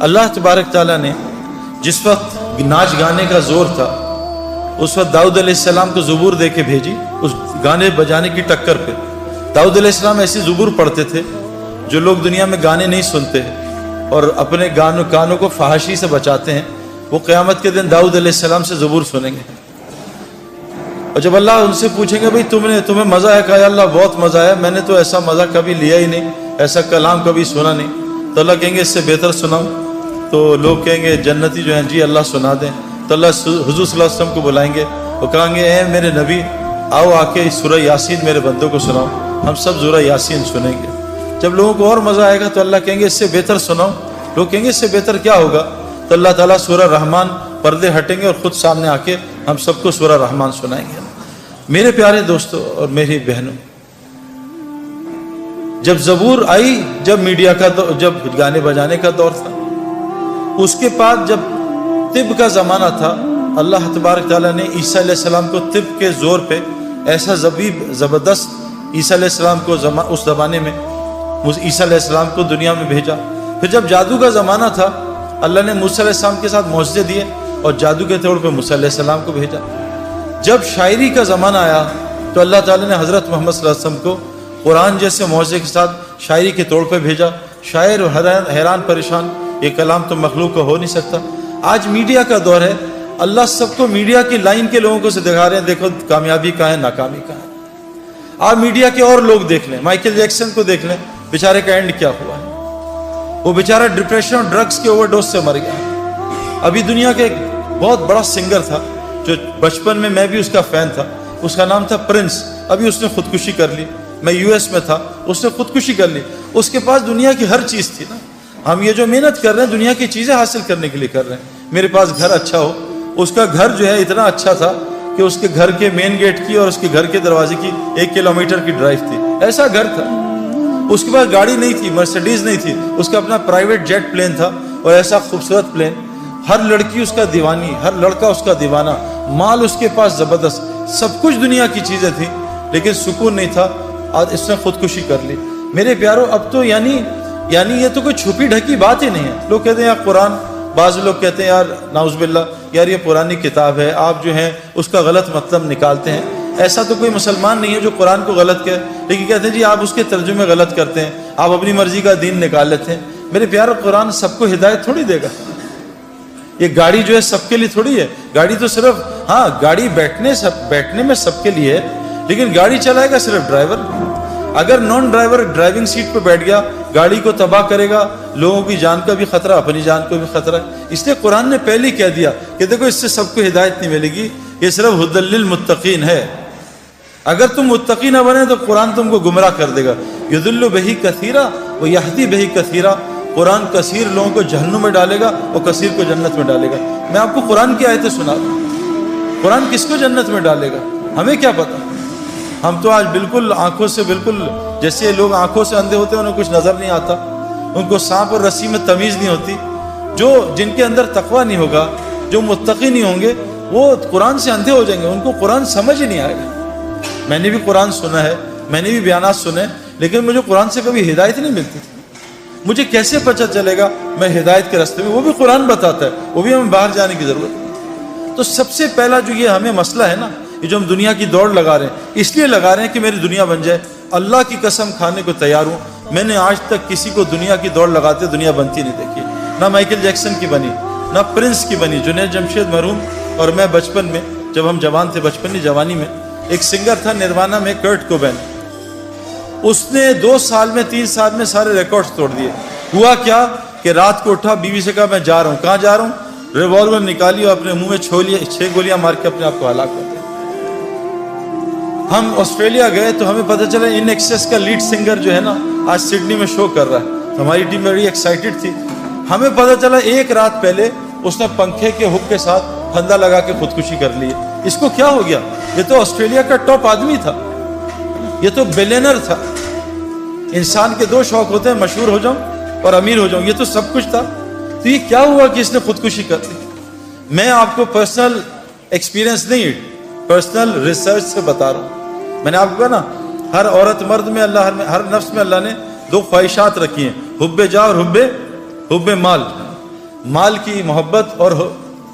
اللہ تبارک تعالیٰ نے جس وقت ناچ گانے کا زور تھا اس وقت داؤد علیہ السلام کو زبور دے کے بھیجی اس گانے بجانے کی ٹکر پہ. داؤد علیہ السلام ایسی زبور پڑھتے تھے جو لوگ دنیا میں گانے نہیں سنتے ہیں اور اپنے کانوں کو فحاشی سے بچاتے ہیں، وہ قیامت کے دن داؤد علیہ السلام سے زبور سنیں گے. اور جب اللہ ان سے پوچھیں گے بھئی تمہیں مزہ ہے؟ کہا یا اللہ بہت مزہ ہے، میں نے تو ایسا مزہ کبھی لیا ہی نہیں، ایسا کلام کبھی سنا نہیں. تو اللہ کہیں گے اس سے بہتر سناؤں؟ تو لوگ کہیں گے جنتی جو ہیں جی اللہ سنا دیں. تو اللہ حضور صلی اللہ علیہ وسلم کو بلائیں گے، وہ کہیں گے اے میرے نبی آؤ آ کے سورہ یاسین میرے بندوں کو سناؤ. ہم سب سورہ یاسین سنیں گے. جب لوگوں کو اور مزہ آئے گا تو اللہ کہیں گے اس سے بہتر سناؤ. لوگ کہیں گے اس سے بہتر کیا ہوگا؟ تو اللہ تعالیٰ سورہ رحمان پردے ہٹیں گے اور خود سامنے آ کے ہم سب کو سورہ رحمان سنائیں گے. میرے پیارے دوستوں اور میری بہنوں، جب زبور آئی، جب میڈیا کا جب گانے بجانے کا دور تھا، اس کے بعد جب طب کا زمانہ تھا، اللہ تبارک تعالیٰ نے عیسیٰ علیہ السلام کو طب کے زور پہ ایسا زبردست عیسیٰ علیہ السلام کو اس زمانے میں عیسیٰ علیہ السلام کو دنیا میں بھیجا. پھر جب جادو کا زمانہ تھا، اللہ نے موسیٰ علیہ السلام کے ساتھ معجزے دیے اور جادو کے طور پہ موسیٰ علیہ السلام کو بھیجا. جب شاعری کا زمانہ آیا تو اللہ تعالیٰ نے حضرت محمد صلی اللہ علیہ وسلم کو قرآن جیسے معجزے کے ساتھ شاعری کے طور پہ بھیجا. شاعر حیران پریشان، یہ کلام تو مخلوق کا ہو نہیں سکتا. آج میڈیا کا دور ہے، اللہ سب کو میڈیا کی لائن کے لوگوں کو سے دکھا رہے ہیں، دیکھو کامیابی کہاں ہے، ناکامی کہاں ہے. آپ میڈیا کے اور لوگ دیکھ لیں، مائیکل جیکسن کو دیکھ لیں، بیچارے کا اینڈ کیا ہوا ہے. وہ بیچارہ ڈپریشن اور ڈرگز کے اوور ڈوز سے مر گیا. ابھی دنیا کے ایک بہت بڑا سنگر تھا جو بچپن میں بھی اس کا فین تھا، اس کا نام تھا پرنس. ابھی اس نے خودکشی کر لی. میں US میں تھا، اس نے خودکشی کر لی. اس کے پاس دنیا کی ہر چیز تھی نا. ہم یہ جو محنت کر رہے ہیں دنیا کی چیزیں حاصل کرنے کے لیے کر رہے ہیں. میرے پاس گھر اچھا ہو، اس کا گھر جو ہے اتنا اچھا تھا کہ اس کے گھر کے مین گیٹ کی اور اس کے گھر کے دروازے کی 1 کلومیٹر کی ڈرائیو تھی. ایسا گھر تھا. اس کے پاس گاڑی نہیں تھی، مرسیڈیز نہیں تھی، اس کا اپنا پرائیویٹ جیٹ پلین تھا اور ایسا خوبصورت پلین. ہر لڑکی اس کا دیوانی، ہر لڑکا اس کا دیوانہ. مال اس کے پاس زبردست، سب کچھ دنیا کی چیزیں تھیں، لیکن سکون نہیں تھا. آج اس نے خودکشی کر لی. میرے پیارو اب تو یعنی یہ تو کوئی چھپی ڈھکی بات ہی نہیں ہے. لوگ کہتے ہیں یار قرآن، بعض لوگ کہتے ہیں یار نعوذ باللہ یار یہ پرانی کتاب ہے، آپ جو ہیں اس کا غلط مطلب نکالتے ہیں. ایسا تو کوئی مسلمان نہیں ہے جو قرآن کو غلط کہے، لیکن کہتے ہیں جی آپ اس کے ترجمے غلط کرتے ہیں، آپ اپنی مرضی کا دین نکال لیتے ہیں. میرے پیارو قرآن سب کو ہدایت تھوڑی دے گا. یہ گاڑی جو ہے سب کے لیے تھوڑی ہے. گاڑی تو صرف گاڑی بیٹھنے میں سب کے لیے ہے، لیکن گاڑی چلائے گا صرف ڈرائیور. اگر نان ڈرائیور ڈرائیونگ سیٹ پہ بیٹھ گیا گاڑی کو تباہ کرے گا. لوگوں کی جان کا بھی خطرہ، اپنی جان کو بھی خطرہ ہے. اس لیے قرآن نے پہلے کہہ دیا کہ دیکھو اس سے سب کو ہدایت نہیں ملے گی، یہ صرف ہدی للمتقین ہے. اگر تم متقی نہ بنے تو قرآن تم کو گمراہ کر دے گا. یضل بہ کثیرا و یہدی بہ کثیرا. قرآن کثیر لوگوں کو جہنم میں ڈالے گا اور کثیر کو جنت میں ڈالے گا. میں آپ کو قرآن کی آیتیں سنا دوں. قرآن کس کو جنت میں ڈالے گا ہمیں کیا پتا. ہم تو آج بالکل آنکھوں سے، بالکل جیسے لوگ آنکھوں سے اندھے ہوتے ہیں انہیں کچھ نظر نہیں آتا، ان کو سانپ اور رسی میں تمیز نہیں ہوتی. جن کے اندر تقوی نہیں ہوگا، جو متقی نہیں ہوں گے، وہ قرآن سے اندھے ہو جائیں گے، ان کو قرآن سمجھ ہی نہیں آئے گا. میں نے بھی قرآن سنا ہے، میں نے بھی بیانات سنے، لیکن مجھے قرآن سے کبھی ہدایت نہیں ملتی تھی. مجھے کیسے پتہ چلے گا میں ہدایت کے راستے میں؟ وہ بھی قرآن بتاتا ہے، وہ بھی ہمیں باہر جانے کی ضرورت ہے. تو سب سے پہلا جو یہ ہمیں مسئلہ ہے نا، یہ جو ہم دنیا کی دوڑ لگا رہے ہیں، اس لیے لگا رہے ہیں کہ میری دنیا بن جائے. اللہ کی قسم کھانے کو تیار ہوں، میں نے آج تک کسی کو دنیا کی دوڑ لگاتے دنیا بنتی نہیں دیکھی. نہ مائیکل جیکسن کی بنی، نہ پرنس کی بنی. جنید جمشید مرحوم اور میں بچپن میں، جب ہم جوان تھے، بچپن جوانی میں، ایک سنگر تھا نروانہ میں کرٹ کوبین. اس نے 2 سال میں 3 سال میں سارے ریکارڈز توڑ دیے. ہوا کیا کہ رات کو اٹھا، بیوی سے کہا میں جا رہا ہوں. کہاں جا رہا ہوں؟ ریوالور نکالی اور اپنے منہ میں 6 گولیاں مار کے اپنے آپ کو ہلاک کر دیا. ہم آسٹریلیا گئے تو ہمیں پتہ چلا ان ایکسیس کا لیڈ سنگر جو ہے نا آج سڈنی میں شو کر رہا ہے. ہماری ٹیم بڑی ایکسائٹڈ تھی. ہمیں پتہ چلا 1 رات پہلے اس نے پنکھے کے ہک کے ساتھ پھندا لگا کے خودکشی کر لی. اس کو کیا ہو گیا؟ یہ تو آسٹریلیا کا ٹاپ آدمی تھا، یہ تو بلینر تھا. انسان کے 2 شوق ہوتے ہیں، مشہور ہو جاؤں اور امیر ہو جاؤں. یہ تو سب کچھ تھا. تو یہ کیا ہوا کہ اس نے خودکشی کر لی؟ میں آپ کو پرسنل ایکسپیرینس نہیں، پرسنل ریسرچ سے بتا رہا ہوں. میں نے آپ کو کہا نا، ہر عورت مرد میں اللہ، ہر نفس میں اللہ نے 2 خواہشات رکھی ہیں، حب جاہ اور حب مال. مال کی محبت اور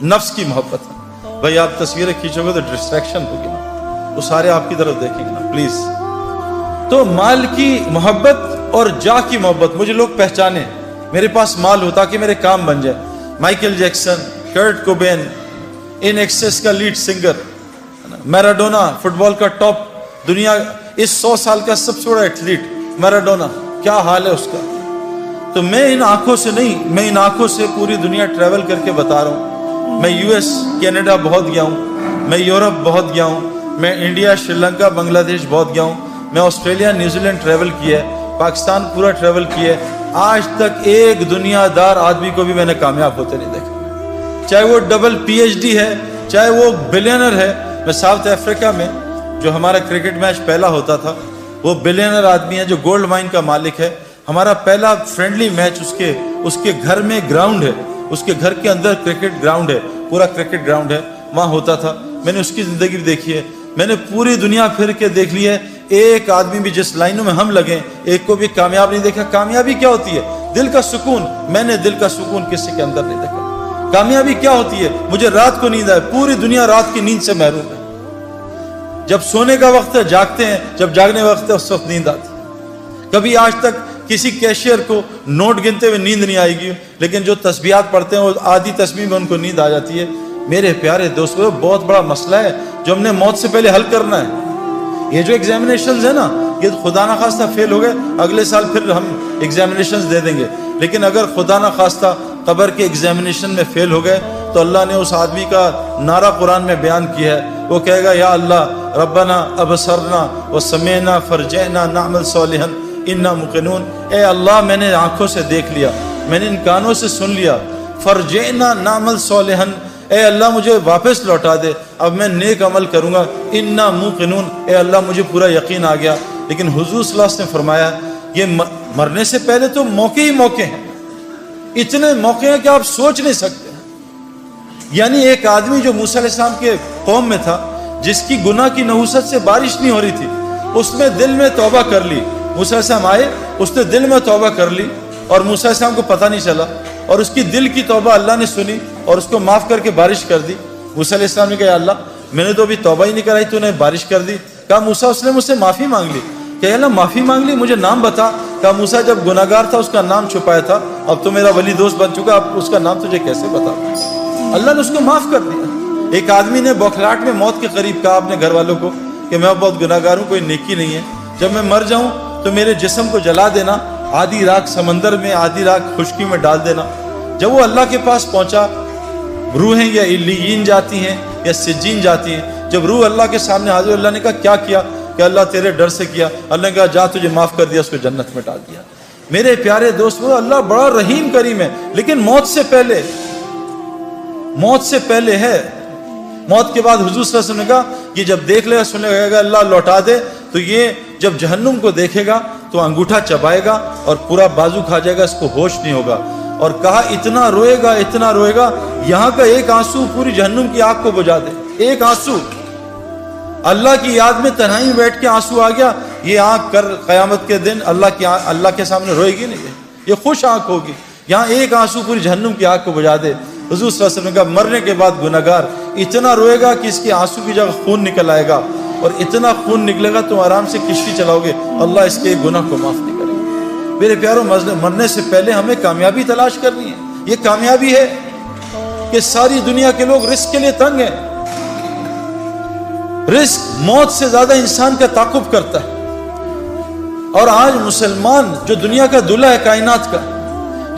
نفس کی محبت ہے۔ بھائی آپ تصویریں کھینچو گے تو ڈسٹریکشن ہوگی نا، وہ سارے آپ کی طرف دیکھیں گے نا پلیز۔ تو مال کی محبت اور جاہ کی محبت، مجھے لوگ پہچانے، میرے پاس مال ہو تاکہ میرے کام بن جائے۔ مائیکل جیکسن، کرٹ کوبین، ان ایکسس کا لیڈ سنگر، میراڈونا فٹ بال کا ٹاپ، دنیا اس 100 سال کا سب سے بڑا ایتھلیٹ میراڈونا، کیا حال ہے اس کا۔ تو میں ان آنکھوں سے نہیں، میں ان آنکھوں سے پوری دنیا ٹریول کر کے بتا رہا ہوں۔ میں یو ایس کینیڈا بہت گیا ہوں، میں یورپ بہت گیا ہوں، میں انڈیا سری لنکا بنگلہ دیش بہت گیا ہوں، میں آسٹریلیا نیوزی لینڈ ٹریول کیا ہے، پاکستان پورا ٹریول کیا ہے۔ آج تک ایک دنیا دار آدمی کو بھی میں نے کامیاب ہوتے نہیں دیکھا، چاہے وہ ڈبل پی ایچ ڈی ہے، چاہے وہ بلینر ہے۔ میں ساؤتھ افریقہ میں جو ہمارا کرکٹ میچ پہلا ہوتا تھا، وہ بلینر آدمی ہے جو گولڈ مائن کا مالک ہے۔ ہمارا پہلا فرینڈلی میچ اس کے گھر میں گراؤنڈ ہے، اس کے گھر کے اندر کرکٹ گراؤنڈ ہے، پورا کرکٹ گراؤنڈ ہے، وہاں ہوتا تھا۔ میں نے اس کی زندگی بھی دیکھی ہے، میں نے پوری دنیا پھر کے دیکھ لی ہے، ایک آدمی بھی جس لائنوں میں ہم لگیں ایک کو بھی کامیاب نہیں دیکھا۔ کامیابی کیا ہوتی ہے؟ دل کا سکون۔ میں نے دل کا سکون کسی کے اندر نہیں دیکھا۔ کامیابی کیا ہوتی ہے؟ مجھے رات کو نیند آئے، پوری دنیا رات کی نیند سے محروم ہے۔ جب سونے کا وقت ہے جاگتے ہیں، جب جاگنے کا وقت ہے اس وقت نیند آتی ہے۔ کبھی آج تک کسی کیشیئر کو نوٹ گنتے ہوئے نیند نہیں آئے گی، لیکن جو تسبیحات پڑھتے ہیں وہ آدھی تسبیح میں ان کو نیند آ جاتی ہے۔ میرے پیارے دوستو، بہت بڑا مسئلہ ہے جو ہم نے موت سے پہلے حل کرنا ہے۔ یہ جو ایگزامینیشنز ہیں نا، یہ خدا نہ خواستہ فیل ہو گئے، اگلے سال پھر ہم ایگزامینیشنز دے دیں گے۔ لیکن اگر خدا نہ خواستہ قبر کے ایگزامینیشن میں فیل ہو گئے تو اللہ نے اس آدمی کا نعرہ قرآن میں بیان کیا ہے، وہ کہے گا یا اللہ ربنا ابصرنا وسمعنا فرجعنا نعمل صالحا انا موقنون۔ اے اللہ میں نے آنکھوں سے دیکھ لیا، میں نے ان کانوں سے سن لیا، فرجعنا نعمل صالحا، اے اللہ مجھے واپس لوٹا دے، اب میں نیک عمل کروں گا، انا موقنون، اے اللہ مجھے پورا یقین آ گیا۔ لیکن حضور صلی اللہ علیہ وسلم نے فرمایا یہ مرنے سے پہلے تو موقع ہی موقع ہیں، اتنے موقع ہیں کہ آپ سوچ نہیں سکتے۔ یعنی ایک آدمی جو موسیٰ علیہ السلام کے قوم میں تھا، جس کی گناہ کی نحوست سے بارش نہیں ہو رہی تھی، اس نے دل میں توبہ کر لی۔ موسیٰ علیہ السلام آئے، اس نے دل میں توبہ کر لی اور موسیٰ علیہ السلام کو پتہ نہیں چلا، اور اس کی دل کی توبہ اللہ نے سنی اور اس کو معاف کر کے بارش کر دی۔ موسیٰ علیہ السلام نے کہا یا اللہ میں نے تو ابھی توبہ ہی نہیں کرائی، تو نے بارش کر دی۔ کہا موسیٰ، اس نے مجھ سے معافی مانگ لی۔ کہ اللہ معافی مانگ لی، مجھے نام بتا۔ کہا موسیٰ جب گناہ گار تھا اس کا نام چھپایا تھا، اب تو میرا ولی دوست بن چکا، اب اس کا نام تجھے کیسے بتا؟ اللہ نے اس کو معاف کر دیا۔ ایک آدمی نے بوکھلاہٹ میں موت کے قریب کہا اپنے گھر والوں کو کہ میں بہت گناہ گار ہوں، کوئی نیکی نہیں ہے، جب میں مر جاؤں تو میرے جسم کو جلا دینا، آدھی راکھ سمندر میں آدھی راکھ خشکی میں ڈال دینا۔ جب وہ اللہ کے پاس پہنچا، روحیں یا علیین جاتی ہیں یا سجین جاتی ہیں، جب روح اللہ کے سامنے حاضر، اللہ نے کہا کیا کیا؟ کہ اللہ تیرے ڈر سے کیا۔ اللہ نے کہا جا تجھے معاف کر دیا، اس کو جنت میں ڈال دیا۔ میرے پیارے دوستو، اللہ بڑا رحیم کریم ہے، لیکن موت سے پہلے ہے۔ موت کے بعد حضور صلی اللہ علیہ وسلم نے کہا یہ جب دیکھ لے گا، سنے گا اللہ لوٹا دے، تو یہ جب جہنم کو دیکھے گا تو انگوٹھا چبائے گا اور پورا بازو کھا جائے گا، اس کو ہوش نہیں ہوگا۔ اور کہا اتنا روئے گا، اتنا روئے گا، یہاں کا ایک آنسو پوری جہنم کی آگ کو بجھا دے۔ ایک آنسو، اللہ کی یاد میں تنہائی میں بیٹھ کے آنسو آ گیا، یہ آنکھ کر قیامت کے دن اللہ کے سامنے روئے گی نہیں، یہ خوش آنکھ ہوگی۔ یہاں ایک آنسو پوری جہنم کی آگ کو بجھا دے۔ حضور صلی اللہ علیہ وسلم نے کہا مرنے کے بعد گناہ گار اتنا روئے گا کہ اس کے آنسو کی جگہ خون نکل آئے گا، اور اتنا خون نکلے گا تم آرام سے کشتی چلاؤ گے، اللہ اس کے گناہ کو معاف نہیں کرے گا۔ میرے پیاروں، مرنے سے پہلے ہمیں کامیابی تلاش کرنی ہے۔ یہ کامیابی ہے کہ ساری دنیا کے لوگ رزق کے لیے تنگ ہیں۔ رزق موت سے زیادہ انسان کا تعاقب کرتا ہے، اور آج مسلمان جو دنیا کا دلہا ہے کائنات کا،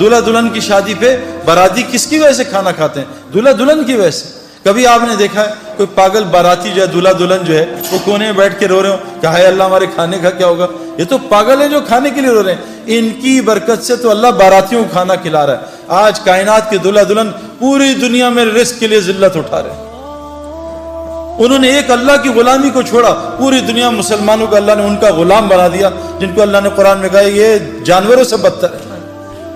دلہا دلہن کی شادی پہ باراتی کس کی وجہ سے کھانا کھاتے ہیں؟ دلہا دلہن کی وجہ سے۔ کبھی آپ نے دیکھا ہے کوئی پاگل باراتی جو ہے، دلہا دلہن جو ہے، وہ کونے میں بیٹھ کے رو رہے ہو کہ ہائے اللہ ہمارے کھانے کا کیا ہوگا؟ یہ تو پاگل ہیں جو کھانے کے لیے رو رہے ہیں۔ ان کی برکت سے تو اللہ باراتیوں کو کھانا کھلا رہا ہے۔ آج کائنات کے دلہا دلہن پوری دنیا میں رزق کے لیے ذلت اٹھا رہے ہیں۔ انہوں نے ایک اللہ کی غلامی کو چھوڑا، پوری دنیا مسلمانوں کو اللہ نے ان کا غلام بنا دیا، جن کو اللہ نے قرآن میں کہا یہ جانوروں سے بدتر ہے۔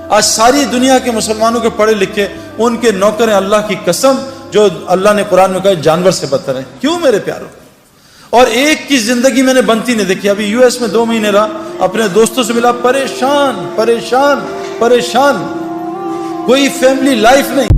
آج ساری دنیا کے مسلمانوں کے پڑھے لکھے ان کے نوکر ہیں، اللہ کی قسم، جو اللہ نے قرآن میں کہا جانور سے بدتر ہیں۔ کیوں میرے پیاروں؟ اور ایک کی زندگی میں نے بنتی نہیں دیکھی۔ ابھی یو ایس میں 2 مہینے رہا، اپنے دوستوں سے ملا، پریشان پریشان پریشان، کوئی فیملی لائف نہیں.